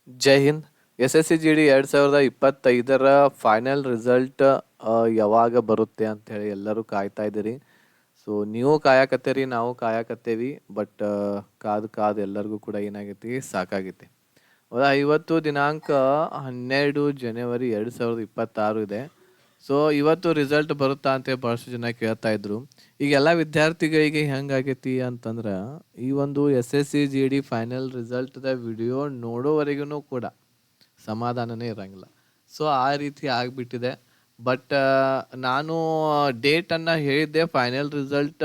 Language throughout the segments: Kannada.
ಜೈ ಹಿಂದ್. S S C G D 2025ರ ಫೈನಲ್ ರಿಸಲ್ಟ್ ಯಾವಾಗ ಬರುತ್ತೆ ಅಂತ ಹೇಳಿ ಎಲ್ಲರೂ ಕಾಯ್ತಾ ಇದ್ದೀರಿ. ಸೊ ನೀವು ಕಾಯಕತ್ತೀರಿ, ನಾವು ಕಾಯಕತ್ತೇವಿ. ಬಟ್ ಕಾದು ಎಲ್ಲರಿಗೂ ಕೂಡ ಏನಾಗೈತಿ, ಸಾಕಾಗೈತಿ. ಹೌದಾ? ಇವತ್ತು ದಿನಾಂಕ 12 ಜನವರಿ 2026 ಇದೆ. ಸೊ ಇವತ್ತು ರಿಸಲ್ಟ್ ಬರುತ್ತಾ ಅಂತ ಬಹಳಷ್ಟು ಜನ ಕೇಳ್ತಾ ಇದ್ರು. ಈಗ ಎಲ್ಲ ವಿದ್ಯಾರ್ಥಿಗಳಿಗೆ ಹೆಂಗಾಗೈತಿ ಅಂತಂದ್ರೆ, ಈ ಒಂದು S S C G D final ರಿಸಲ್ಟ್ದ ವಿಡಿಯೋ ನೋಡೋವರೆಗೂ ಕೂಡ ಸಮಾಧಾನನೇ ಇರಂಗಿಲ್ಲ. ಸೊ ಆ ರೀತಿ ಆಗಿಬಿಟ್ಟಿದೆ. ಬಟ್ ನಾನು ಡೇಟನ್ನು ಹೇಳಿದ್ದೆ, ಫೈನಲ್ ರಿಸಲ್ಟ್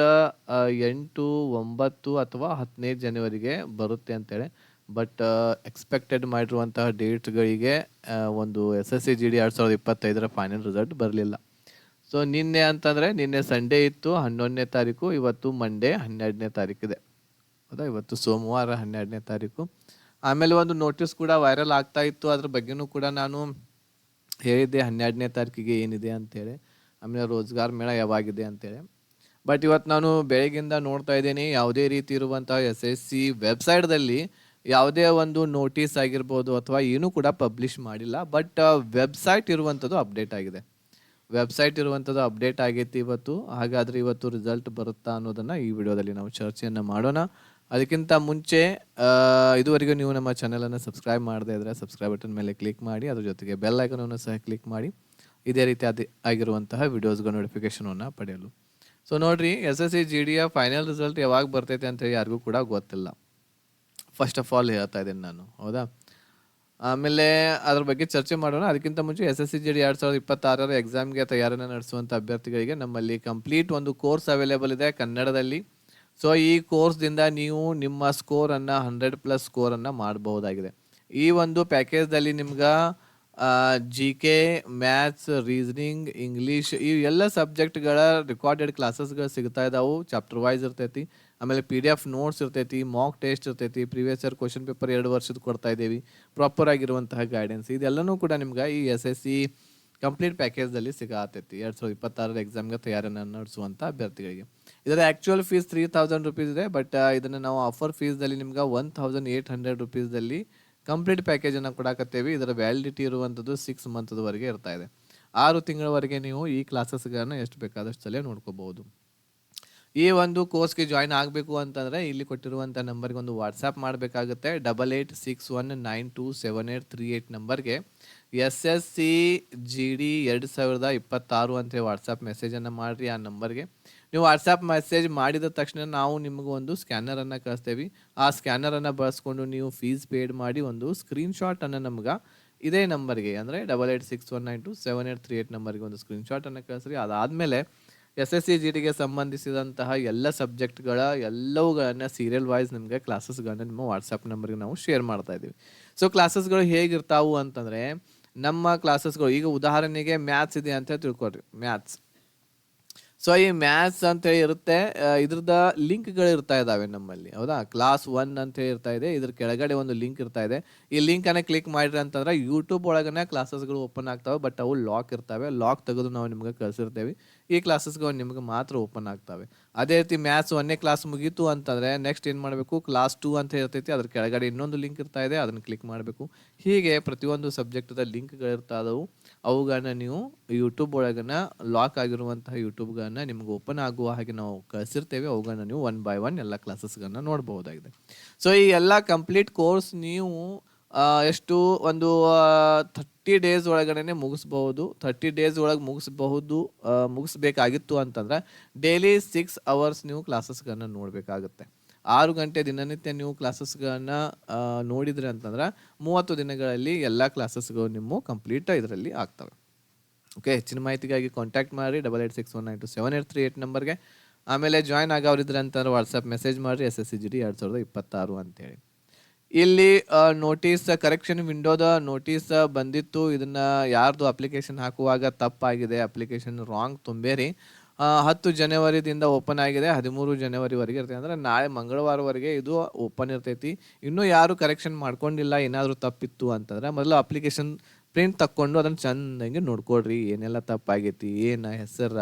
8, 9 ಅಥವಾ 10ನೇ ಜನವರಿಗೆ ಬರುತ್ತೆ ಅಂತೇಳಿ. ಬಟ್ ಎಕ್ಸ್ಪೆಕ್ಟೆಡ್ ಮಾಡಿರುವಂತಹ ಡೇಟ್ಗಳಿಗೆ ಒಂದು S S C G D 2025ರ ಫೈನಲ್ ರಿಸಲ್ಟ್ ಬರಲಿಲ್ಲ. ಸೊ ನಿನ್ನೆ ಅಂತಂದರೆ, ನಿನ್ನೆ ಸಂಡೇ ಇತ್ತು 11ನೇ ತಾರೀಕು, ಇವತ್ತು ಮಂಡೇ 12ನೇ ತಾರೀಕಿದೆ. ಹೌದಾ? ಇವತ್ತು ಸೋಮವಾರ 12ನೇ ತಾರೀಕು. ಆಮೇಲೆ ಒಂದು ನೋಟಿಸ್ ಕೂಡ ವೈರಲ್ ಆಗ್ತಾ ಇತ್ತು, ಅದ್ರ ಬಗ್ಗೆನೂ ಕೂಡ ನಾನು ಹೇಳಿದ್ದೆ 12ನೇ ತಾರೀಕಿಗೆ ಏನಿದೆ ಅಂತೇಳಿ. ಆಮೇಲೆ ರೋಜ್ಗಾರ್ ಮೇಳ ಯಾವಾಗಿದೆ ಅಂತೇಳಿ. ಬಟ್ ಇವತ್ತು ನಾನು ಬೆಳಗ್ಗಿಂದ ನೋಡ್ತಾ ಇದ್ದೀನಿ, ಯಾವುದೇ ರೀತಿ ಇರುವಂಥ ಎಸ್ ಎಸ್ ಸಿ ವೆಬ್ಸೈಟ್ದಲ್ಲಿ ಯಾವುದೇ ಒಂದು ನೋಟಿಸ್ ಆಗಿರ್ಬೋದು ಅಥವಾ ಏನೂ ಕೂಡ ಪಬ್ಲಿಷ್ ಮಾಡಿಲ್ಲ. ಬಟ್ ವೆಬ್ಸೈಟ್ ಇರುವಂಥದ್ದು ಅಪ್ಡೇಟ್ ಆಗಿದೆ. ವೆಬ್ಸೈಟ್ ಇರುವಂಥದ್ದು ಅಪ್ಡೇಟ್ ಆಗೈತಿ ಇವತ್ತು. ಹಾಗಾದರೆ ಇವತ್ತು ರಿಸಲ್ಟ್ ಬರುತ್ತಾ ಅನ್ನೋದನ್ನು ಈ ವಿಡಿಯೋದಲ್ಲಿ ನಾವು ಚರ್ಚೆಯನ್ನು ಮಾಡೋಣ. ಅದಕ್ಕಿಂತ ಮುಂಚೆ ಇದುವರೆಗೂ ನೀವು ನಮ್ಮ ಚಾನಲನ್ನು ಸಬ್ಸ್ಕ್ರೈಬ್ ಮಾಡದೇ ಇದ್ದರೆ ಸಬ್ಸ್ಕ್ರೈಬ್ ಬಟನ್ ಮೇಲೆ ಕ್ಲಿಕ್ ಮಾಡಿ, ಅದ್ರ ಜೊತೆಗೆ ಬೆಲ್ ಐಕನನ್ನು ಸಹ ಕ್ಲಿಕ್ ಮಾಡಿ, ಇದೇ ರೀತಿ ಆಗಿರುವಂತಹ ವಿಡಿಯೋಸ್ಗಳ ನೋಟಿಫಿಕೇಷನನ್ನು ಪಡೆಯಲು. ಸೊ ನೋಡಿರಿ, ಎಸ್ ಎಸ್ ಸಿ ಜಿ ಡಿಯ ಫೈನಲ್ ರಿಸಲ್ಟ್ ಯಾವಾಗ ಬರ್ತೈತೆ ಅಂತೇಳಿ ಯಾರಿಗೂ ಕೂಡ ಗೊತ್ತಿಲ್ಲ. ಫಸ್ಟ್ ಆಫ್ ಆಲ್ ಹೇಳ್ತಾ ಇದ್ದೀನಿ ನಾನು. ಹೌದಾ? ಆಮೇಲೆ ಅದ್ರ ಬಗ್ಗೆ ಚರ್ಚೆ ಮಾಡೋಣ. ಅದಕ್ಕಿಂತ ಮುಂಚೆ S S C G D 2026ರ ಎಕ್ಸಾಮ್ಗೆ ತಯಾರಿಯನ್ನು ನಡೆಸುವಂಥ ಅಭ್ಯರ್ಥಿಗಳಿಗೆ ನಮ್ಮಲ್ಲಿ ಕಂಪ್ಲೀಟ್ ಒಂದು ಕೋರ್ಸ್ ಅವೈಲೇಬಲ್ ಇದೆ ಕನ್ನಡದಲ್ಲಿ. ಸೊ ಈ ಕೋರ್ಸ್ದಿಂದ ನೀವು ನಿಮ್ಮ ಸ್ಕೋರನ್ನು 100+ ಸ್ಕೋರನ್ನು ಮಾಡಬಹುದಾಗಿದೆ. ಈ ಒಂದು ಪ್ಯಾಕೇಜ್ದಲ್ಲಿ ನಿಮ್ಗೆ G K, maths, reasoning, English ಈ ಎಲ್ಲ ಸಬ್ಜೆಕ್ಟ್ಗಳ ರೆಕಾರ್ಡೆಡ್ ಕ್ಲಾಸಸ್ಗಳು ಸಿಗ್ತಾ ಇದ್ದಾವೆ. ಚಾಪ್ಟರ್ ವೈಸ್ ಇರ್ತೈತಿ. ಆಮೇಲೆ PDF ನೋಟ್ಸ್ ಇರ್ತೈತಿ, ಮಾಕ್ ಟೆಸ್ಟ್ ಇರ್ತೈತಿ, ಪ್ರೀವಿಯಸ್ ಇಯರ್ ಕ್ವಶನ್ ಪೇಪರ್ 2 ವರ್ಷದ ಕೊಡ್ತಾ ಇದ್ದೀವಿ, ಪ್ರಾಪರ್ ಆಗಿರುವಂತಹ ಗೈಡೆನ್ಸ್. ಇದೆಲ್ಲನೂ ಕೂಡ ನಿಮ್ಗೆ ಈ ಎಸ್ ಎಸ್ ಸಿ ಕಂಪ್ಲೀಟ್ ಪ್ಯಾಕೇಜ್ದಲ್ಲಿ ಸಿಗತೈತಿ 2026ರ ಎಕ್ಸಾಮ್ಗೆ ತಯಾರಿಯನ್ನು ನಡೆಸುವಂಥ ಅಭ್ಯರ್ಥಿಗಳಿಗೆ. ಇದರ ಆ್ಯಕ್ಚುಯಲ್ ಫೀಸ್ 3000 ರೂಪೀಸ್ ಇದೆ. ಬಟ್ ಇದನ್ನು ನಾವು ಆಫರ್ ಫೀಸ್ದಲ್ಲಿ ನಿಮ್ಗೆ 1800 ರೂಪೀಸ್ದಲ್ಲಿ ಕಂಪ್ಲೀಟ್ ಪ್ಯಾಕೇಜನ್ನು ಕೊಡಾಕತ್ತೇವೆ. ಇದರ ವ್ಯಾಲಿಡಿಟಿ ಇರುವಂಥದ್ದು 6 ಮಂತ್ವರೆಗೆ ಇರ್ತಾ ಇದೆ. 6 ತಿಂಗಳವರೆಗೆ ನೀವು ಈ ಕ್ಲಾಸಸ್ಗಳನ್ನು ಎಷ್ಟು ಬೇಕಾದಷ್ಟು ಸಲ ನೋಡ್ಕೋಬಹುದು. ಈ ಒಂದು ಕೋರ್ಸ್ಗೆ ಜಾಯ್ನ್ ಆಗಬೇಕು ಅಂತಂದರೆ ಇಲ್ಲಿ ಕೊಟ್ಟಿರುವಂಥ ನಂಬರ್ಗೆ ಒಂದು ವಾಟ್ಸಪ್ ಮಾಡಬೇಕಾಗುತ್ತೆ. 8861927838 ನಂಬರ್ಗೆ S S C G D 2026 ಅಂತೇಳಿ ವಾಟ್ಸಪ್ ಮೆಸೇಜನ್ನು ಮಾಡಿರಿ. ಆ ನಂಬರ್ಗೆ ನೀವು ವಾಟ್ಸಪ್ ಮೆಸೇಜ್ ಮಾಡಿದ ತಕ್ಷಣ ನಾವು ನಿಮಗೆ ಒಂದು ಸ್ಕ್ಯಾನರನ್ನು ಕಳಿಸ್ತೇವೆ. ಆ ಸ್ಕ್ಯಾನರನ್ನು ಬಳಸ್ಕೊಂಡು ನೀವು ಫೀಸ್ ಪೇಡ್ ಮಾಡಿ ಒಂದು ಸ್ಕ್ರೀನ್ಶಾಟನ್ನು ನಮ್ಗೆ ಇದೇ ನಂಬರ್ಗೆ, ಅಂದರೆ 8861927838 ನಂಬರ್ಗೆ ಒಂದು ಸ್ಕ್ರೀನ್ಶಾಟನ್ನು ಕಳಿಸ್ರಿ. ಅದಾದಮೇಲೆ ಎಸ್ ಎಸ್ ಸಿ ಜಿ ಡಿಗೆ ಸಂಬಂಧಿಸಿದಂತಹ ಎಲ್ಲ ಸಬ್ಜೆಕ್ಟ್ಗಳ ಎಲ್ಲವುಗಳನ್ನು ಸೀರಿಯಲ್ ವೈಸ್ ನಿಮಗೆ ಕ್ಲಾಸಸ್ಗಳನ್ನ ನಿಮ್ಮ ವಾಟ್ಸಪ್ ನಂಬರ್ಗೆ ನಾವು ಶೇರ್ ಮಾಡ್ತಾ ಇದ್ದೀವಿ. ಸೊ ಕ್ಲಾಸಸ್ಗಳು ಹೇಗಿರ್ತಾವು ಅಂತಂದರೆ, ನಮ್ಮ ಕ್ಲಾಸಸ್ಗಳು ಈಗ ಉದಾಹರಣೆಗೆ ಮ್ಯಾಥ್ಸ್ ಇದೆ ಅಂತ ತಿಳ್ಕೊಳ್ರಿ. ಮ್ಯಾಥ್ಸ್, ಸೊ ಈ ಮ್ಯಾಥ್ಸ್ ಅಂತೇಳಿ ಇರುತ್ತೆ. ಇದ್ರದ ಲಿಂಕ್ಗಳು ಇರ್ತಾ ಇದ್ದಾವೆ ನಮ್ಮಲ್ಲಿ. ಹೌದಾ? ಕ್ಲಾಸ್ 1 ಅಂತೇಳಿ ಇರ್ತಾ ಇದೆ. ಇದ್ರ ಕೆಳಗಡೆ ಒಂದು ಲಿಂಕ್ ಇರ್ತಾ ಇದೆ. ಈ ಲಿಂಕನ್ನು ಕ್ಲಿಕ್ ಮಾಡಿರಿ ಅಂತಂದ್ರೆ ಯೂಟ್ಯೂಬ್ ಒಳಗನೆ ಕ್ಲಾಸಸ್ಗಳು ಓಪನ್ ಆಗ್ತವೆ. ಬಟ್ ಅವು ಲಾಕ್ ಇರ್ತವೆ. ಲಾಕ್ ತೆಗೆದು ನಾವು ನಿಮ್ಗೆ ಕಳಿಸಿರ್ತೇವೆ. ಈ ಕ್ಲಾಸಸ್ಗಳು ನಿಮ್ಗೆ ಮಾತ್ರ ಓಪನ್ ಆಗ್ತವೆ. ಅದೇ ರೀತಿ ಮ್ಯಾಥ್ಸ್ 1ನೇ ಕ್ಲಾಸ್ ಮುಗೀತು ಅಂತಂದರೆ ನೆಕ್ಸ್ಟ್ ಏನು ಮಾಡಬೇಕು, ಕ್ಲಾಸ್ 2 ಅಂತ ಇರ್ತೈತಿ. ಅದ್ರ ಕೆಳಗಡೆ ಇನ್ನೊಂದು ಲಿಂಕ್ ಇರ್ತಾ ಇದೆ, ಅದನ್ನು ಕ್ಲಿಕ್ ಮಾಡಬೇಕು. ಹೀಗೆ ಪ್ರತಿಯೊಂದು ಸಬ್ಜೆಕ್ಟದ ಲಿಂಕ್ಗಳಿರ್ತಾ ಇದಾವೆ. ಅವುಗಳನ್ನ ನೀವು ಯೂಟ್ಯೂಬ್ ಒಳಗನ ಲಾಕ್ ಆಗಿರುವಂತಹ ಯೂಟ್ಯೂಬ್ಗಳನ್ನ ನಿಮ್ಗೆ ಓಪನ್ ಆಗುವ ಹಾಗೆ ನಾವು ಕಳಿಸಿರ್ತೇವೆ. ಅವುಗಳನ್ನ ನೀವು 1 by 1 ಎಲ್ಲ ಕ್ಲಾಸಸ್ಗಳನ್ನ ನೋಡಬಹುದಾಗಿದೆ. ಸೊ ಈ ಎಲ್ಲ ಕಂಪ್ಲೀಟ್ ಕೋರ್ಸ್ ನೀವು ಎಷ್ಟು ಒಂದು 30 ಡೇಸ್ ಒಳಗಡೆ ಮುಗಿಸ್ಬಹುದು. 30 ಡೇಸ್ ಒಳಗೆ ಮುಗಿಸ್ಬೇಕಾಗಿತ್ತು ಅಂತಂದ್ರೆ ಡೈಲಿ 6 ಅವರ್ಸ್ ನೀವು ಕ್ಲಾಸಸ್ಗಳನ್ನ ನೋಡಬೇಕಾಗುತ್ತೆ. 6 ಗಂಟೆ ದಿನನಿತ್ಯ ನೀವು ಕ್ಲಾಸಸ್ಗಳನ್ನು ನೋಡಿದ್ರಿ ಅಂತಂದ್ರೆ 30 ದಿನಗಳಲ್ಲಿ ಎಲ್ಲ ಕ್ಲಾಸಸ್ಗಳು ನಿಮ್ಮ ಕಂಪ್ಲೀಟ್ ಇದರಲ್ಲಿ ಆಗ್ತವೆ. ಓಕೆ, ಹೆಚ್ಚಿನ ಮಾಹಿತಿಗಾಗಿ ಕಾಂಟ್ಯಾಕ್ಟ್ ಮಾಡಿ 8861927838 ನಂಬರ್ಗೆ. ಆಮೇಲೆ ಜಾಯ್ನ್ ಆಗೋರಿದ್ರೆ ಅಂತಂದ್ರೆ ವಾಟ್ಸಪ್ ಮೆಸೇಜ್ ಮಾಡಿರಿ S S C G D 2026 ಅಂತೇಳಿ. ಇಲ್ಲಿ ನೋಟಿಸ್ ಕರೆಕ್ಷನ್ ವಿಂಡೋದ ನೋಟಿಸ್ ಬಂದಿತ್ತು. ಇದನ್ನು ಯಾರ್ದು ಅಪ್ಲಿಕೇಶನ್ ಹಾಕುವಾಗ ತಪ್ಪಾಗಿದೆ, ಅಪ್ಲಿಕೇಶನ್ ರಾಂಗ್ ತುಂಬೇರಿ. 10 ಜನವರಿದಿಂದ ಓಪನ್ ಆಗಿದೆ, 13 ಜನವರಿವರೆಗೆ ಇರ್ತೈತಿ. ಅಂದರೆ ನಾಳೆ ಮಂಗಳವಾರವರೆಗೆ ಇದು ಓಪನ್ ಇರ್ತೈತಿ. ಇನ್ನೂ ಯಾರು ಕರೆಕ್ಷನ್ ಮಾಡ್ಕೊಂಡಿಲ್ಲ, ಏನಾದರೂ ತಪ್ಪಿತ್ತು ಅಂತಂದ್ರೆ ಮೊದಲು ಅಪ್ಲಿಕೇಶನ್ ಪ್ರಿಂಟ್ ತಕ್ಕೊಂಡು ಅದನ್ನು ಚೆಂದಂಗೆ ನೋಡ್ಕೊಳ್ರಿ. ಏನೆಲ್ಲ ತಪ್ಪಾಗೈತಿ, ಏನು ಹೆಸರ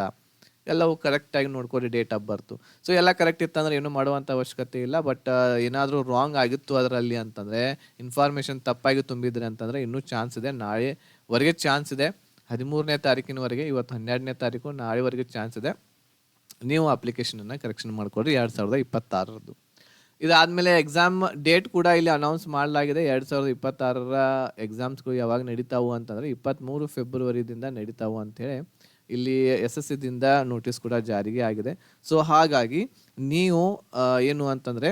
ಎಲ್ಲವೂ ಕರೆಕ್ಟಾಗಿ ನೋಡ್ಕೊರಿ ಡೇಟ್ ಆಫ್ ಬರ್ತು. ಸೊ ಎಲ್ಲ ಕರೆಕ್ಟ್ ಇತ್ತಂದ್ರೆ ಏನು ಮಾಡುವಂಥ ಅವಶ್ಯಕತೆ ಇಲ್ಲ. ಬಟ್ ಏನಾದರೂ ರಾಂಗ್ ಆಗಿತ್ತು ಅದರಲ್ಲಿ ಅಂತಂದರೆ, ಇನ್ಫಾರ್ಮೇಷನ್ ತಪ್ಪಾಗಿ ತುಂಬಿದ್ರೆ ಅಂತಂದರೆ ಇನ್ನೂ ಚಾನ್ಸ್ ಇದೆ, ನಾಳೆವರೆಗೆ ಚಾನ್ಸ್ ಇದೆ. 13ನೇ ತಾರೀಕಿನವರೆಗೆ, ಇವತ್ತು 12ನೇ ತಾರೀಕು, ನಾಳೆವರೆಗೆ ಚಾನ್ಸ್ ಇದೆ. ನೀವು ಅಪ್ಲಿಕೇಶನನ್ನು ಕರೆಕ್ಷನ್ ಮಾಡಿಕೊಡ್ರಿ 2026ರದ್ದು. ಇದಾದಮೇಲೆ ಎಕ್ಸಾಮ್ ಡೇಟ್ ಕೂಡ ಇಲ್ಲಿ ಅನೌನ್ಸ್ ಮಾಡಲಾಗಿದೆ. 2026ರ ಎಕ್ಸಾಮ್ಸ್ಗಳು ಯಾವಾಗ ನಡೀತಾವು ಅಂತಂದರೆ 23 ಫೆಬ್ರವರಿದಿಂದ ನಡೀತಾವು ಅಂಥೇಳಿ ಇಲ್ಲಿ SSCದಿಂದ ನೋಟಿಸ್ ಕೂಡ ಜಾರಿಗೆ ಆಗಿದೆ. ಸೊ ಹಾಗಾಗಿ ನೀವು ಏನು ಅಂತಂದರೆ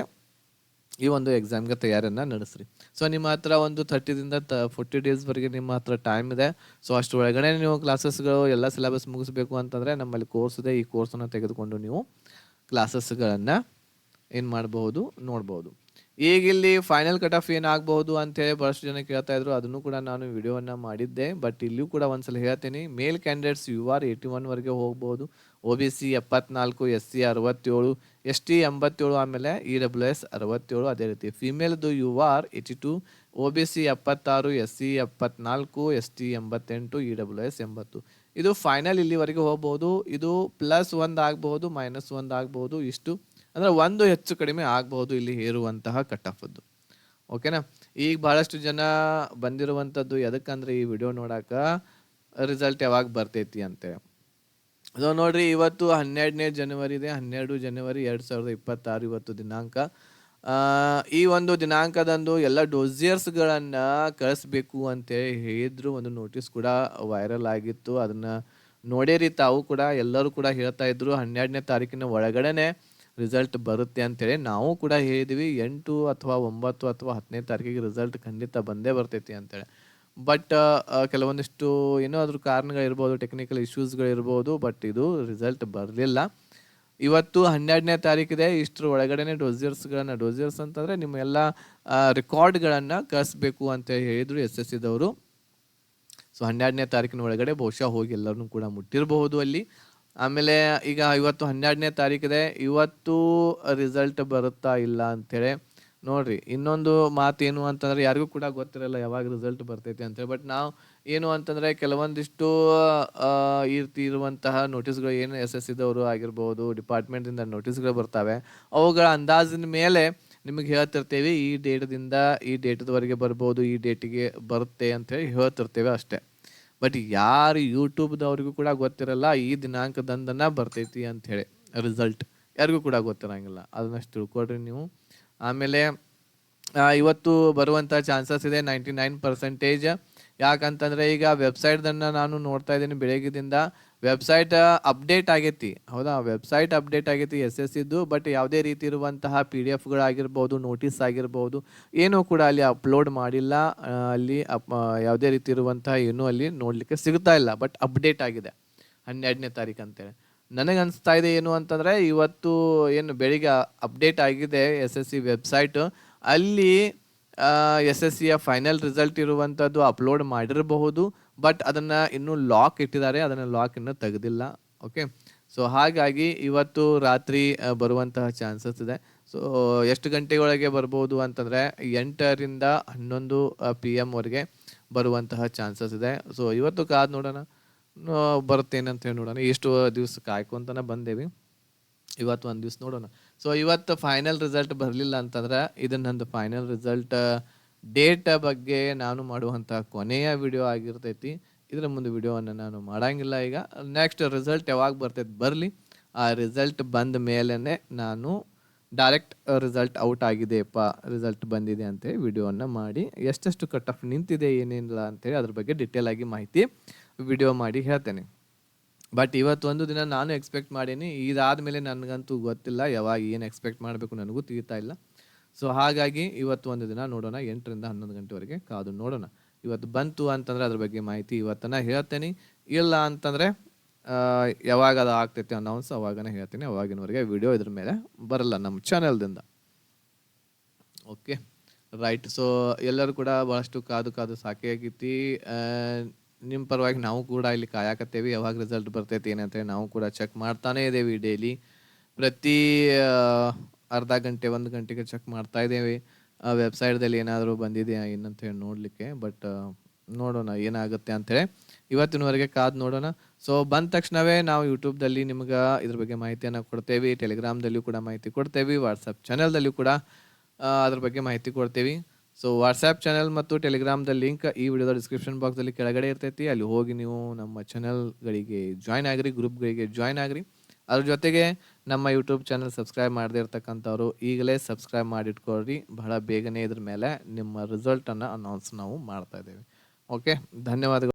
ಈ ಒಂದು ಎಕ್ಸಾಮ್ಗೆ ತಯಾರಿಯನ್ನು ನಡೆಸ್ರಿ. ಸೊ ನಿಮ್ಮ ಹತ್ರ ಒಂದು 30ದಿಂದ 40 ಡೇಸ್ವರೆಗೆ ನಿಮ್ಮ ಹತ್ರ ಟೈಮ್ ಇದೆ. ಸೊ ಅಷ್ಟು ಒಳಗಡೆ ನೀವು ಕ್ಲಾಸಸ್ಗಳು ಎಲ್ಲ ಸಿಲೆಬಸ್ ಮುಗಿಸ್ಬೇಕು ಅಂತಂದರೆ ನಮ್ಮಲ್ಲಿ ಕೋರ್ಸ್ ಇದೆ. ಈ ಕೋರ್ಸನ್ನು ತೆಗೆದುಕೊಂಡು ನೀವು ಕ್ಲಾಸಸ್ಗಳನ್ನು ಏನು ಮಾಡಬಹುದು, ನೋಡ್ಬೋದು. ಈಗ ಇಲ್ಲಿ ಫೈನಲ್ ಕಟ್ ಆಫ್ ಏನಾಗಬಹುದು ಅಂತೇಳಿ ಭಾಳಷ್ಟು ಜನ ಕೇಳ್ತಾ ಇದ್ರು. ಅದನ್ನು ಕೂಡ ನಾನು ವಿಡಿಯೋವನ್ನು ಮಾಡಿದ್ದೆ. ಬಟ್ ಇಲ್ಲಿಯೂ ಕೂಡ ಒಂದ್ಸಲ ಹೇಳ್ತೀನಿ, ಮೇಲ್ ಕ್ಯಾಂಡಿಡೇಟ್ಸ್ UR 81ವರೆಗೆ ಹೋಗ್ಬೋದು, OBC 74, SC 67, ST 87, ಆಮೇಲೆ EWS 67. ಅದೇ ರೀತಿ ಫಿಮೇಲ್ದು UR 82, OBC 76, SC 74, ST 88, EWS 80. ಇದು ಫೈನಲ್ ಇಲ್ಲಿವರೆಗೆ ಹೋಗ್ಬೋದು. ಇದು +1 ಆಗ್ಬಹುದು, -1 ಆಗ್ಬಹುದು. ಇಷ್ಟು ಅಂದರೆ ಒಂದು ಹೆಚ್ಚು ಕಡಿಮೆ ಆಗ್ಬಹುದು ಇಲ್ಲಿ ಹೇರುವಂತಹ ಕಟ್ ಆಫದ್ದು. ಓಕೆನಾ. ಈಗ ಭಾಳಷ್ಟು ಜನ ಬಂದಿರುವಂಥದ್ದು ಎದಕ್ಕಂದ್ರೆ ಈ ವಿಡಿಯೋ ನೋಡಾಕ ರಿಸಲ್ಟ್ ಯಾವಾಗ ಬರ್ತೈತಿ ಅಂತೇಳಿ. ಸೊ ನೋಡ್ರಿ, ಇವತ್ತು 12ನೇ ಜನವರಿ ಇದೆ. 12 ಜನವರಿ 2026 ಇವತ್ತು ದಿನಾಂಕ. ಈ ಒಂದು ದಿನಾಂಕದಂದು ಎಲ್ಲ ಡೋಸಿಯರ್ಸ್ಗಳನ್ನು ಕಳಿಸ್ಬೇಕು ಅಂತೇಳಿ ಹೇಳಿದ್ರು. ಒಂದು ನೋಟಿಸ್ ಕೂಡ ವೈರಲ್ ಆಗಿತ್ತು. ಅದನ್ನು ನೋಡೇರಿ ತಾವು ಕೂಡ, ಎಲ್ಲರೂ ಕೂಡ ಹೇಳ್ತಾ ಇದ್ರು 12ನೇ ತಾರೀಕಿನ ಒಳಗಡೆನೆ ರಿಸಲ್ಟ್ ಬರುತ್ತೆ ಅಂತೇಳಿ. ನಾವು ಕೂಡ ಹೇಳಿದ್ವಿ 8 ಅಥವಾ 9 ಅಥವಾ 10ನೇ ತಾರೀಕಿಗೆ ರಿಸಲ್ಟ್ ಖಂಡಿತ ಬಂದೇ ಬರ್ತೈತಿ ಅಂತೇಳಿ. ಬಟ್ ಕೆಲವೊಂದಿಷ್ಟು ಏನೋ ಅದ್ರ ಕಾರಣಗಳಿರ್ಬೋದು, ಟೆಕ್ನಿಕಲ್ ಇಶ್ಯೂಸ್ಗಳಿರ್ಬೋದು. ಬಟ್ ಇದು ರಿಸಲ್ಟ್ ಬರಲಿಲ್ಲ. ಇವತ್ತು 12ನೇ ತಾರೀಕಿದೆ. ಇಷ್ಟರ ಒಳಗಡೆನೆ ಡೋಸಿಯರ್ಸ್ ಅಂತಂದರೆ ನಿಮ್ಮ ಎಲ್ಲ ರೆಕಾರ್ಡ್ಗಳನ್ನು ಕಳಿಸ್ಬೇಕು ಅಂತ ಹೇಳಿದರು SSCದವರು. ಸೊ 12ನೇ ತಾರೀಕಿನ ಒಳಗಡೆ ಬಹುಶಃ ಹೋಗಿ ಎಲ್ಲರನ್ನೂ ಕೂಡ ಮುಟ್ಟಿರಬಹುದು ಅಲ್ಲಿ. ಆಮೇಲೆ ಈಗ ಇವತ್ತು 12ನೇ ತಾರೀಕಿದೆ. ಇವತ್ತು ರಿಸಲ್ಟ್ ಬರುತ್ತಾ ಇಲ್ಲ ಅಂಥೇಳಿ ನೋಡ್ರಿ. ಇನ್ನೊಂದು ಮಾತೇನು ಅಂತಂದರೆ, ಯಾರಿಗೂ ಕೂಡ ಗೊತ್ತಿರಲ್ಲ ಯಾವಾಗ ರಿಸಲ್ಟ್ ಬರ್ತೈತಿ ಅಂತೇಳಿ. ಬಟ್ ನಾವು ಏನು ಅಂತಂದರೆ ಕೆಲವೊಂದಿಷ್ಟು ಈ ರೀತಿ ಇರುವಂತಹ ನೋಟಿಸ್ಗಳು ಏನು SSCದವರು ಆಗಿರ್ಬೋದು, ಡಿಪಾರ್ಟ್ಮೆಂಟಿಂದ ನೋಟಿಸ್ಗಳು ಬರ್ತಾವೆ. ಅವುಗಳ ಅಂದಾಜಿನ ಮೇಲೆ ನಿಮಗೆ ಹೇಳ್ತಿರ್ತೇವೆ ಈ ಡೇಟ್ದಿಂದ ಈ ಡೇಟ್ದವರೆಗೆ ಬರ್ಬೋದು, ಈ ಡೇಟಿಗೆ ಬರುತ್ತೆ ಅಂಥೇಳಿ ಹೇಳ್ತಿರ್ತೇವೆ ಅಷ್ಟೇ. ಬಟ್ ಯಾರು ಯೂಟ್ಯೂಬ್ದವ್ರಿಗೂ ಕೂಡ ಗೊತ್ತಿರಲ್ಲ ಈ ದಿನಾಂಕದಂದನ ಬರ್ತೈತಿ ಅಂಥೇಳಿ ರಿಸಲ್ಟ್. ಯಾರಿಗೂ ಕೂಡ ಗೊತ್ತಿರಂಗಿಲ್ಲ. ಅದನ್ನಷ್ಟು ತಿಳ್ಕೊಳ್ರಿ ನೀವು. ಆಮೇಲೆ ಇವತ್ತು ಬರುವಂಥ ಚಾನ್ಸಸ್ ಇದೆ 99%. ಯಾಕಂತಂದರೆ ಈಗ ವೆಬ್ಸೈಟ್ದನ್ನು ನಾನು ನೋಡ್ತಾ ಇದ್ದೀನಿ ಬೆಳಗ್ಗೆದಿಂದ. ವೆಬ್ಸೈಟ್ ಅಪ್ಡೇಟ್ ಆಗೈತಿ, ಹೌದಾ, ವೆಬ್ಸೈಟ್ ಅಪ್ಡೇಟ್ ಆಗೈತಿ SSCದು. ಬಟ್ ಯಾವುದೇ ರೀತಿ ಇರುವಂತಹ PDFಗಳಾಗಿರ್ಬೋದು, ನೋಟಿಸ್ ಆಗಿರ್ಬೋದು, ಏನೂ ಕೂಡ ಅಲ್ಲಿ ಅಪ್ಲೋಡ್ ಮಾಡಿಲ್ಲ. ಅಲ್ಲಿ ಯಾವುದೇ ರೀತಿ ಇರುವಂತಹ ಏನೂ ಅಲ್ಲಿ ನೋಡಲಿಕ್ಕೆ ಸಿಗ್ತಾ ಇಲ್ಲ. ಬಟ್ ಅಪ್ಡೇಟ್ ಆಗಿದೆ 12ನೇ ತಾರೀಕು ಅಂತೇಳಿ. ನನಗೆ ಅನಿಸ್ತಾ ಇದೆ ಏನು ಅಂತಂದರೆ, ಇವತ್ತು ಏನು ಬೆಳಿಗ್ಗೆ ಅಪ್ಡೇಟ್ ಆಗಿದೆ SSC ವೆಬ್ಸೈಟ್, ಅಲ್ಲಿ SSCಯ ಫೈನಲ್ ರಿಸಲ್ಟ್ ಇರುವಂಥದ್ದು ಅಪ್ಲೋಡ್ ಮಾಡಿರಬಹುದು. ಬಟ್ ಅದನ್ನು ಇನ್ನೂ ಲಾಕ್ ಇಟ್ಟಿದ್ದಾರೆ, ಅದನ್ನು ಲಾಕ್ ಇನ್ನೂ ತೆಗೆದಿಲ್ಲ. ಓಕೆ. ಸೊ ಹಾಗಾಗಿ ಇವತ್ತು ರಾತ್ರಿ ಬರುವಂತಹ ಚಾನ್ಸಸ್ ಇದೆ. ಸೊ ಎಷ್ಟು ಗಂಟೆಯೊಳಗೆ ಬರ್ಬೋದು ಅಂತಂದರೆ 8ರಿಂದ 11 PM ವರೆಗೆ ಬರುವಂತಹ ಚಾನ್ಸಸ್ ಇದೆ. ಸೊ ಇವತ್ತು ಕಾದು ನೋಡೋಣ ಬರುತ್ತೇನೆ ಅಂತ ಹೇಳಿ ನೋಡೋಣ. ಎಷ್ಟು ದಿವಸ ಕಾಯ್ಕೊಂತನ ಬಂದೇವಿ, ಇವತ್ತು ಒಂದು ದಿವ್ಸ ನೋಡೋಣ. ಸೊ ಇವತ್ತು ಫೈನಲ್ ರಿಸಲ್ಟ್ ಬರಲಿಲ್ಲ ಅಂತಂದ್ರೆ ಇದು ನಂದು ಫೈನಲ್ ರಿಸಲ್ಟ್ ಡೇಟ್ ಬಗ್ಗೆ ನಾನು ಮಾಡುವಂಥ ಕೊನೆಯ ವಿಡಿಯೋ ಆಗಿರ್ತೈತಿ. ಇದರ ಮುಂದೆ ವಿಡಿಯೋವನ್ನು ನಾನು ಮಾಡೋಂಗಿಲ್ಲ. ಈಗ ನೆಕ್ಸ್ಟ್ ರಿಸಲ್ಟ್ ಯಾವಾಗ ಬರ್ತೈತೆ ಬರಲಿ, ಆ ರಿಸಲ್ಟ್ ಬಂದ ಮೇಲೇ ನಾನು ಡೈರೆಕ್ಟ್ ರಿಸಲ್ಟ್ ಔಟ್ ಆಗಿದೆಯಪ್ಪ, ರಿಸಲ್ಟ್ ಬಂದಿದೆ ಅಂತೇಳಿ ವಿಡಿಯೋವನ್ನು ಮಾಡಿ ಎಷ್ಟೆಷ್ಟು ಕಟ್ ಆಫ್ ನಿಂತಿದೆ ಏನೇನಿಲ್ಲ ಅಂತೇಳಿ ಅದ್ರ ಬಗ್ಗೆ ಡಿಟೇಲ್ ಆಗಿ ಮಾಹಿತಿ ವಿಡಿಯೋ ಮಾಡಿ ಹೇಳ್ತೇನೆ. ಬಟ್ ಇವತ್ತು ಒಂದು ದಿನ ನಾನು ಎಕ್ಸ್ಪೆಕ್ಟ್ ಮಾಡೀನಿ. ಇದಾದಮೇಲೆ ನನಗಂತೂ ಗೊತ್ತಿಲ್ಲ ಯಾವಾಗ ಏನು ಎಕ್ಸ್ಪೆಕ್ಟ್ ಮಾಡಬೇಕು, ನನಗೂ ತಿಳಿತಾ ಇಲ್ಲ. ಸೊ ಹಾಗಾಗಿ ಇವತ್ತು ಒಂದು ದಿನ ನೋಡೋಣ, 8ರಿಂದ 11 ಗಂಟೆವರೆಗೆ ಕಾದು ನೋಡೋಣ. ಇವತ್ತು ಬಂತು ಅಂತಂದರೆ ಅದ್ರ ಬಗ್ಗೆ ಮಾಹಿತಿ ಇವತ್ತನ ಹೇಳ್ತೇನೆ. ಇಲ್ಲ ಅಂತಂದರೆ ಯಾವಾಗ ಅದು ಆಗ್ತೈತೆ ಅನೌನ್ಸ್ ಅವಾಗನೇ ಹೇಳ್ತೀನಿ. ಅವಾಗಿನವರೆಗೆ ವಿಡಿಯೋ ಇದ್ರ ಮೇಲೆ ಬರಲ್ಲ ನಮ್ಮ ಚಾನಲ್ದಿಂದ. Okay right. ಸೊ ಎಲ್ಲರೂ ಕೂಡ ಭಾಳಷ್ಟು ಕಾದು ಸಾಕಿ ಆಗೈತಿ. ನಿಮ್ಮ ಪರವಾಗಿ ನಾವು ಕೂಡ ಇಲ್ಲಿ ಕಾಯಕತ್ತೇವೆ ಯಾವಾಗ ರಿಸಲ್ಟ್ ಬರ್ತೈತಿ ಏನಂತೇಳಿ. ನಾವು ಕೂಡ ಚೆಕ್ ಮಾಡ್ತಾನೇ ಇದ್ದೇವೆ ಡೈಲಿ, ಪ್ರತಿ ಅರ್ಧ ಗಂಟೆ 1 ಗಂಟೆಗೆ ಚೆಕ್ ಮಾಡ್ತಾ ಇದ್ದೇವೆ ವೆಬ್ಸೈಟ್ದಲ್ಲಿ ಏನಾದರೂ ಬಂದಿದೆಯಾ ಏನಂತೇಳಿ ನೋಡಲಿಕ್ಕೆ. ಬಟ್ ನೋಡೋಣ ಏನಾಗುತ್ತೆ ಅಂಥೇಳಿ ಇವತ್ತಿನವರೆಗೆ ಕಾದು ನೋಡೋಣ. ಸೊ ಬಂದ ತಕ್ಷಣವೇ ನಾವು ಯೂಟ್ಯೂಬ್ದಲ್ಲಿ ನಿಮ್ಗೆ ಇದ್ರ ಬಗ್ಗೆ ಮಾಹಿತಿಯನ್ನು ಕೊಡ್ತೇವೆ. ಟೆಲಿಗ್ರಾಮ್ದಲ್ಲಿಯೂ ಕೂಡ ಮಾಹಿತಿ ಕೊಡ್ತೇವೆ. ವಾಟ್ಸಪ್ ಚಾನಲ್ದಲ್ಲಿಯೂ ಕೂಡ ಅದ್ರ ಬಗ್ಗೆ ಮಾಹಿತಿ ಕೊಡ್ತೇವೆ. ಸೊ ವಾಟ್ಸಪ್ ಚಾನಲ್ ಮತ್ತು ಟೆಲಿಗ್ರಾಮ್ದ ಲಿಂಕ್ ಈ ವಿಡಿಯೋದ ಡಿಸ್ಕ್ರಿಪ್ಷನ್ ಬಾಕ್ಸಲ್ಲಿ ಕೆಳಗಡೆ ಇರ್ತೈತಿ. ಅಲ್ಲಿ ಹೋಗಿ ನೀವು ನಮ್ಮ ಚಾನಲ್ಗಳಿಗೆ ಜಾಯ್ನ್ ಆಗಿರಿ, ಗ್ರೂಪ್ಗಳಿಗೆ ಜಾಯ್ನ್ ಆಗಿರಿ. ಅದ್ರ ಜೊತೆಗೆ ನಮ್ಮ ಯೂಟ್ಯೂಬ್ ಚಾನಲ್ ಸಬ್ಸ್ಕ್ರೈಬ್ ಮಾಡದೇ ಇರ್ತಕ್ಕಂಥವ್ರು ಈಗಲೇ ಸಬ್ಸ್ಕ್ರೈಬ್ ಮಾಡಿಟ್ಕೊಳ್ರಿ. ಬಹಳ ಬೇಗನೆ ಇದ್ರ ಮೇಲೆ ನಿಮ್ಮ ರಿಸಲ್ಟನ್ನು ಅನೌನ್ಸ್ ನಾವು ಮಾಡ್ತಾ ಇದ್ದೇವೆ. ಓಕೆ, ಧನ್ಯವಾದಗಳು.